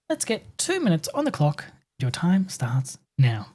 Let's get 2 minutes on the clock. Your time starts now.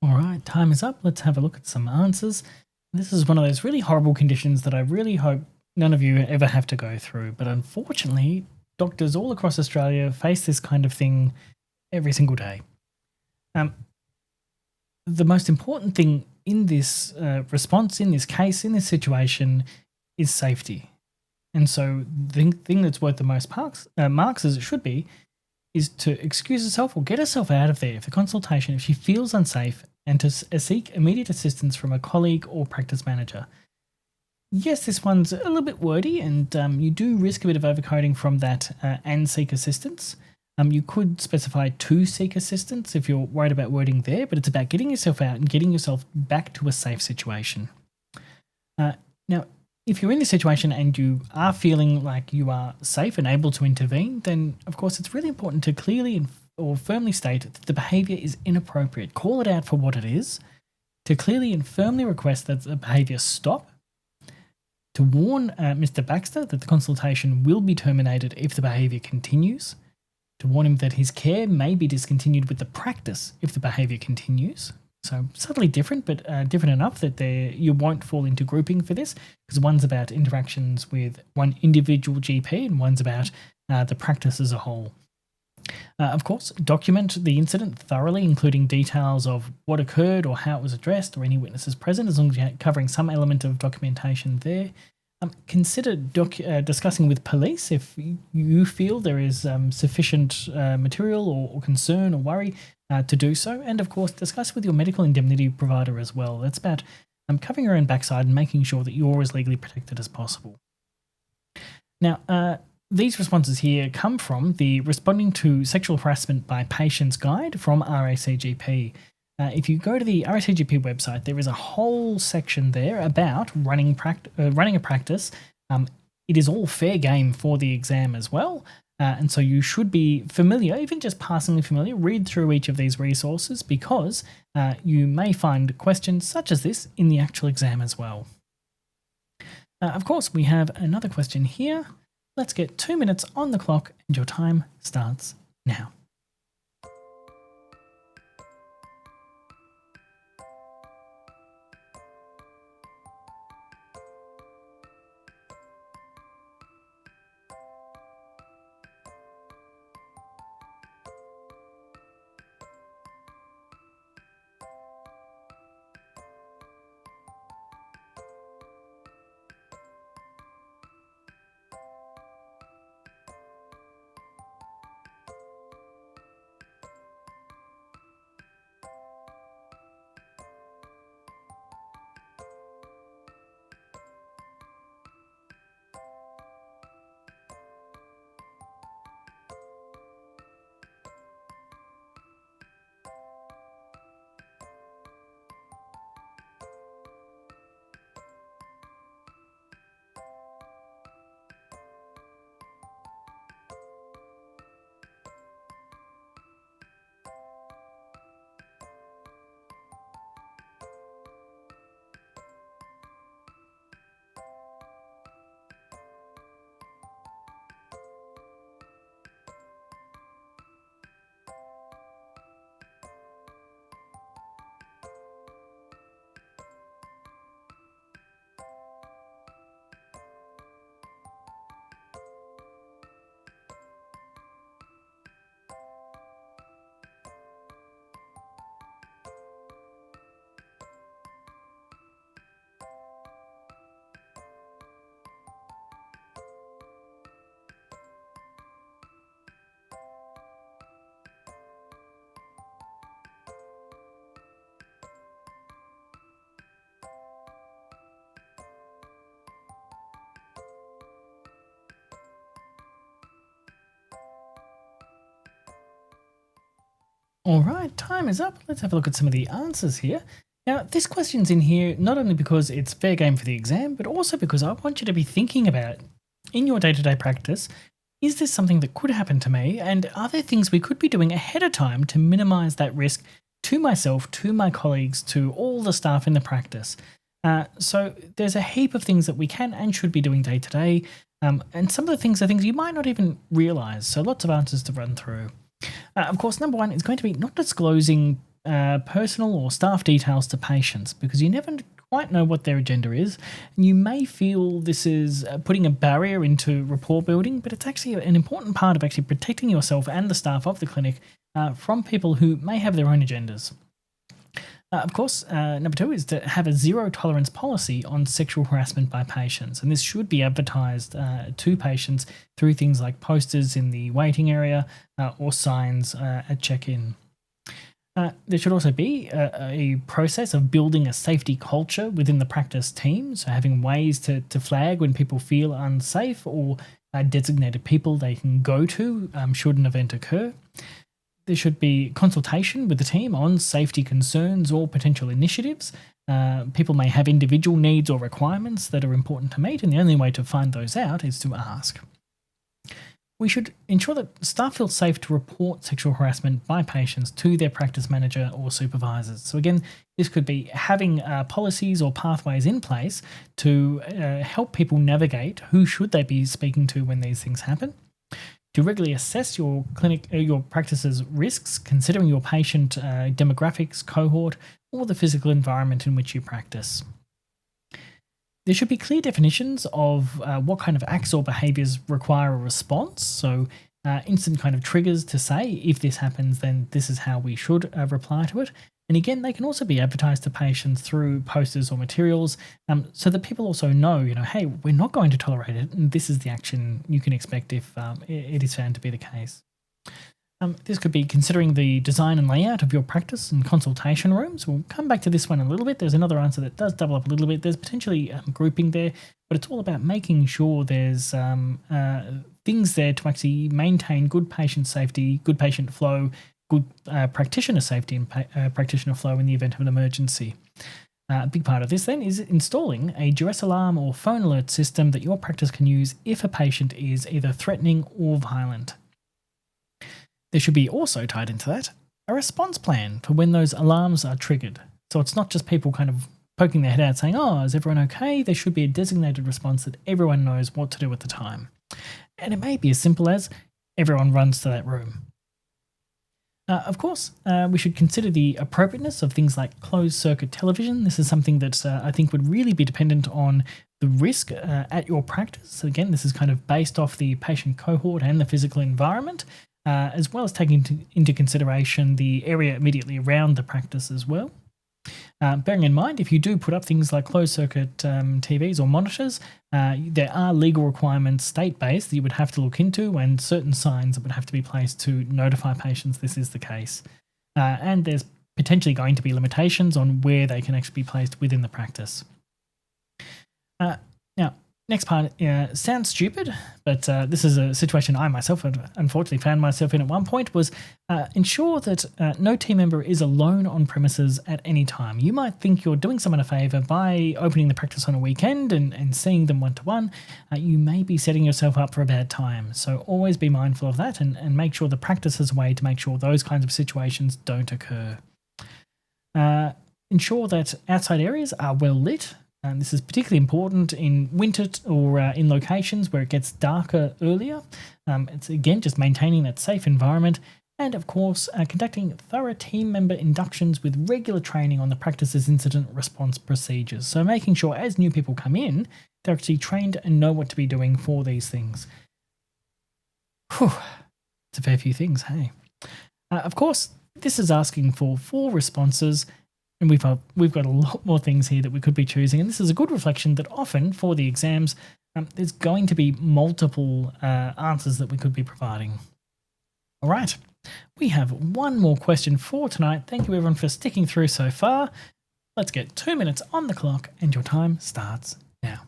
All right, time is up. Let's have a look at some answers. This is one of those really horrible conditions that I really hope none of you ever have to go through. But unfortunately, doctors all across Australia face this kind of thing every single day. The most important thing in this response, in this case, in this situation, is safety. And so the thing that's worth the most marks, as it should be, is to excuse herself or get herself out of there for consultation if she feels unsafe, and to seek immediate assistance from a colleague or practice manager. Yes, this one's a little bit wordy, and you do risk a bit of overcoding from that and seek assistance. You could specify to seek assistance if you're worried about wording there, but it's about getting yourself out and getting yourself back to a safe situation. Now, if you're in this situation and you are feeling like you are safe and able to intervene, then of course it's really important to clearly or firmly state that the behaviour is inappropriate. Call it out for what it is, to clearly and firmly request that the behaviour stop, to warn Mr. Baxter that the consultation will be terminated if the behaviour continues, to warn him that his care may be discontinued with the practice if the behaviour continues. So subtly different, but different enough that you won't fall into grouping for this, because one's about interactions with one individual GP and one's about the practice as a whole. Of course, document the incident thoroughly, including details of what occurred or how it was addressed or any witnesses present, as long as you're covering some element of documentation there. Consider discussing with police if you feel there is sufficient material or concern or worry to do so. And of course, discuss with your medical indemnity provider as well. That's about covering your own backside and making sure that you're as legally protected as possible. Now, these responses here come from the Responding to Sexual Harassment by Patients Guide from RACGP. If you go to the RACGP website, there is a whole section there about running a practice. It is all fair game for the exam as well. And so you should be familiar, even just passingly familiar, read through each of these resources, because you may find questions such as this in the actual exam as well. Of course, we have another question here. Let's get 2 minutes on the clock, and your time starts now. All right, time is up. Let's have a look at some of the answers here. Now, this question's in here not only because it's fair game for the exam, but also because I want you to be thinking about in your day-to-day practice, is this something that could happen to me? And are there things we could be doing ahead of time to minimize that risk to myself, to my colleagues, to all the staff in the practice? So there's a heap of things that we can and should be doing day to day. And some of the things are things you might not even realize. So lots of answers to run through. Of course, number one is going to be not disclosing personal or staff details to patients, because you never quite know what their agenda is. And you may feel this is putting a barrier into rapport building, but it's actually an important part of actually protecting yourself and the staff of the clinic from people who may have their own agendas. Of course, number two is to have a zero tolerance policy on sexual harassment by patients. And this should be advertised to patients through things like posters in the waiting area or signs at check-in. There should also be a process of building a safety culture within the practice team. So having ways to flag when people feel unsafe, or designated people they can go to should an event occur. There should be consultation with the team on safety concerns or potential initiatives. People may have individual needs or requirements that are important to meet, and the only way to find those out is to ask. We should ensure that staff feel safe to report sexual harassment by patients to their practice manager or supervisors. So again, this could be having policies or pathways in place to help people navigate who should they be speaking to when these things happen. To regularly assess your your practice's risks, considering your patient demographics, cohort, or the physical environment in which you practice. There should be clear definitions of what kind of acts or behaviours require a response. So instant kind of triggers to say, if this happens, then this is how we should reply to it. And again, they can also be advertised to patients through posters or materials, so that people also know, hey, we're not going to tolerate it, and this is the action you can expect if it is found to be the case. This could be considering the design and layout of your practice and consultation rooms. We'll come back to this one a little bit. There's another answer that does double up a little bit. There's potentially grouping there, but it's all about making sure there's things there to actually maintain good patient safety, good patient flow, good practitioner safety and practitioner flow in the event of an emergency. A big part of this then is installing a duress alarm or phone alert system that your practice can use if a patient is either threatening or violent. There should be also tied into that a response plan for when those alarms are triggered. So it's not just people kind of poking their head out saying, oh, is everyone okay? There should be a designated response that everyone knows what to do at the time. And it may be as simple as everyone runs to that room. Of course, we should consider the appropriateness of things like closed-circuit television. This is something that I think would really be dependent on the risk at your practice. So again, this is kind of based off the patient cohort and the physical environment, as well as taking into consideration the area immediately around the practice as well. Bearing in mind, if you do put up things like closed-circuit TVs or monitors, there are legal requirements state-based that you would have to look into, and certain signs that would have to be placed to notify patients this is the case. And there's potentially going to be limitations on where they can actually be placed within the practice. Now, next part sounds stupid, but this is a situation I myself had unfortunately found myself in at one point, was ensure that no team member is alone on premises at any time. You might think you're doing someone a favour by opening the practice on a weekend and seeing them one-to-one. You may be setting yourself up for a bad time, so always be mindful of that and make sure the practice is a way to make sure those kinds of situations don't occur. Ensure that outside areas are well lit. And this is particularly important in winter or in locations where it gets darker earlier. It's again just maintaining that safe environment, and of course conducting thorough team member inductions with regular training on the practice's incident response procedures. So making sure as new people come in, they're actually trained and know what to be doing for these things. Whew, it's a fair few things, hey. Of course, this is asking for 4 responses. And we've got a lot more things here that we could be choosing. And this is a good reflection that often for the exams, there's going to be multiple answers that we could be providing. All right, we have one more question for tonight. Thank you everyone for sticking through so far. Let's get 2 minutes on the clock and your time starts now.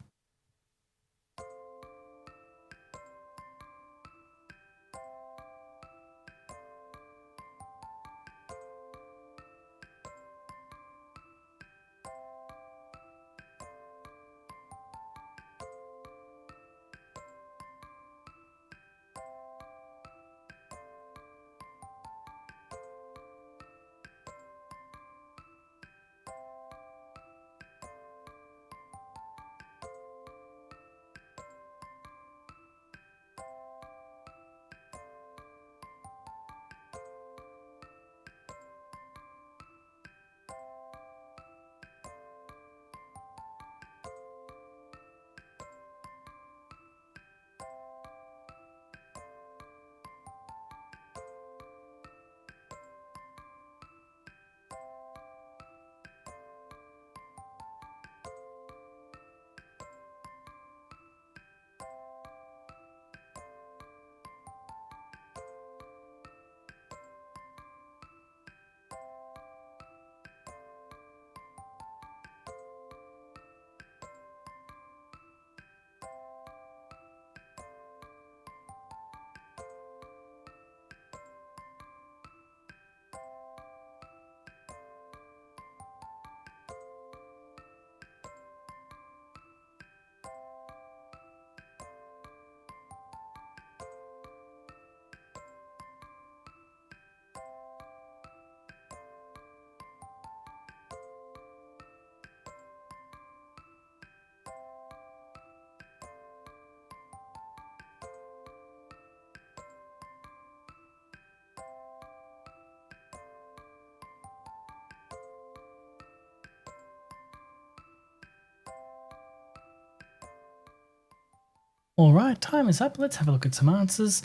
All right, time is up. Let's have a look at some answers.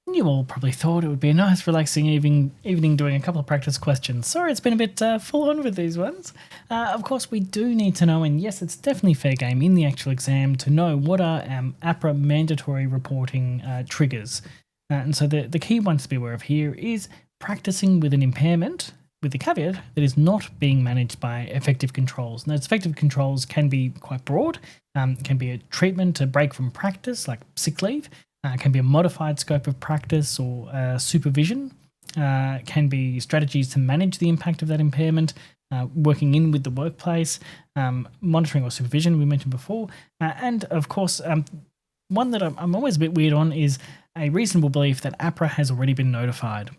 You all probably thought it would be a nice, relaxing evening doing a couple of practice questions. Sorry, it's been a bit full on with these ones. Of course, we do need to know, and yes, it's definitely fair game in the actual exam to know what are APRA mandatory reporting triggers. And so the key ones to be aware of here is practicing with an impairment, with the caveat that is not being managed by effective controls. And those effective controls can be quite broad. Can be a treatment, a break from practice, like sick leave. Can be a modified scope of practice or supervision. Can be strategies to manage the impact of that impairment, working in with the workplace, monitoring or supervision we mentioned before. And of course, one that I'm always a bit weird on is a reasonable belief that APRA has already been notified.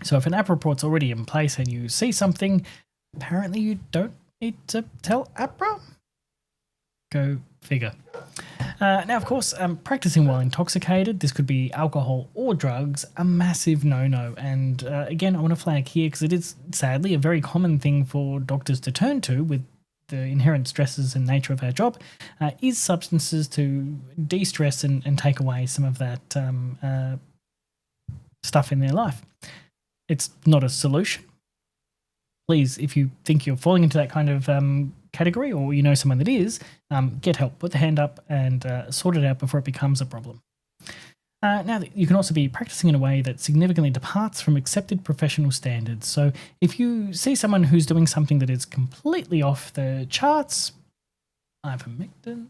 So if an APRA report's already in place and you see something, apparently you don't need to tell APRA. Go figure. Now, of course, practicing while intoxicated, this could be alcohol or drugs, a massive no-no. And again, I want to flag here because it is sadly a very common thing for doctors to turn to with the inherent stresses and nature of our job, is substances to de-stress and take away some of that stuff in their life. It's not a solution. Please, if you think you're falling into that kind of category or you know someone that is, get help, put the hand up and sort it out before it becomes a problem. Now, you can also be practicing in a way that significantly departs from accepted professional standards. So if you see someone who's doing something that is completely off the charts, ivermectin,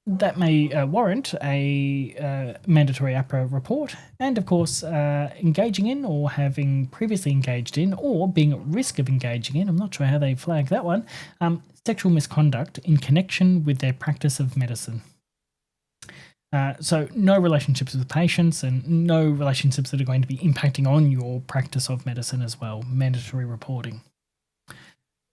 that may warrant a mandatory APRA report, and of course engaging in or having previously engaged in or being at risk of engaging in, I'm not sure how they flag that one, sexual misconduct in connection with their practice of medicine. So no relationships with patients and no relationships that are going to be impacting on your practice of medicine as well, mandatory reporting.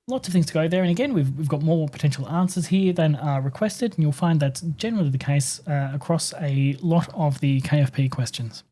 Lots of things to go there, and again, we've got more potential answers here than are requested, and you'll find that's generally the case across a lot of the KFP questions.